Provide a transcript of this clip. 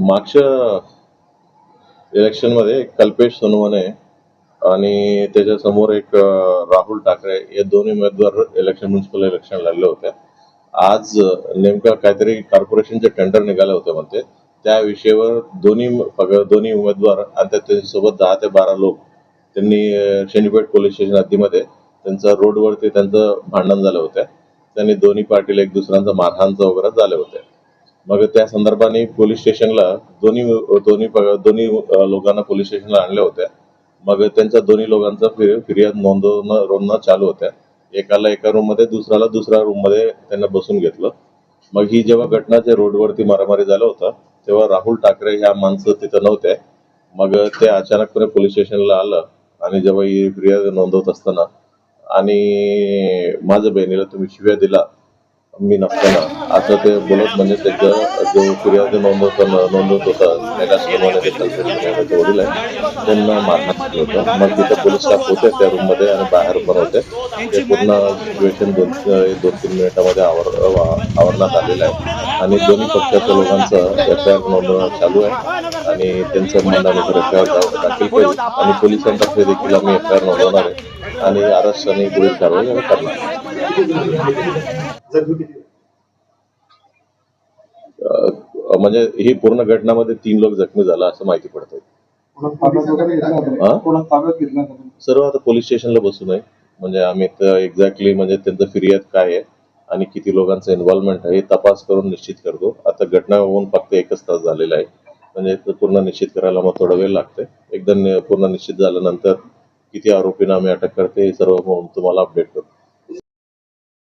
मागच्या इलेक्शन मध्ये कल्पेश सोनवणे आणि त्याच्या समोर एक राहुल ठाकरे हे दोन्ही उमेदवार म्युनिसिपल इलेक्शन लढले होते. आज नेमका काहीतरी कॉर्पोरेशनचे टेंडर निघाले होते म्हणते, त्या विषयावर दोन्ही उमेदवार आणि त्यांच्यासोबत 10 ते 12 लोक त्यांनी शेनीपेठ पोलीस स्टेशन हद्दीमध्ये त्यांचा रोडवरती त्यांचं भांडण झालं होतं. त्यांनी दोन्ही पार्टीला एक दुसऱ्यांचा मारहाणचा वगैरे झाले होते. मग त्या संदर्भाने पोलीस स्टेशनला दोन्ही लोकांना पोलीस स्टेशनला आणले होते. मग त्यांच्या दोन्ही लोकांचा फिर्याद नोंदवणं चालू होत्या. एकाला एका रूम मध्ये, दुसऱ्याला दुसऱ्या रूम मध्ये त्यांना बसून घेतलं. मग ही जेव्हा घटनाच्या रोडवरती मारामारी झाला होता तेव्हा राहुल ठाकरे ह्या माणसं तिथं नव्हते. मग ते अचानकपणे पोलीस स्टेशनला आलं आणि जेव्हा ही फिर्याद नोंदवत असताना आणि माझ्या बहिणीला तुम्ही शिव्या दिला मी नसताना असं ते बोलत, म्हणजे त्याचं जो फिर्याद नोंदवत होता वडील आहे त्यांना मारण्यात केलं होतं. मग तिथे पोलीस स्टाफ होते त्या रूम मध्ये आणि बाहेर पण होते. ते पूर्ण सिच्युएशन 2-3 मिनिटांमध्ये आवरण्यात आलेलं आहे आणि दोन्ही पक्षाच्या लोकांचं FIR नोंदवणं चालू आहे आणि त्यांचं म्हणण्यानुसार FIR दाखल केली आणि पोलिसांतर्फे देखील आम्ही FIR नोंदवणार आहे आणि अरेस्ट आणि पुढील कारवाई करणार. म्हणजे ही पूर्ण घटनामध्ये 3 लोक जखमी झाला असं माहिती पडतंय. सर्व आता पोलीस स्टेशनला बसून आहे. म्हणजे आम्ही एक्झॅक्टली म्हणजे त्यांचं फिर्याद काय आहे आणि किती लोकांचं इन्व्हॉल्वमेंट आहे हे तपास करून निश्चित करतो. आता घटना होऊन फक्त 1च तास झालेला आहे. म्हणजे पूर्ण निश्चित करायला मग थोडा वेळ लागतोय. एकदा पूर्ण निश्चित झाल्यानंतर किती आरोपींना आम्ही अटक करते हे सर्व तुम्हाला अपडेट करतो.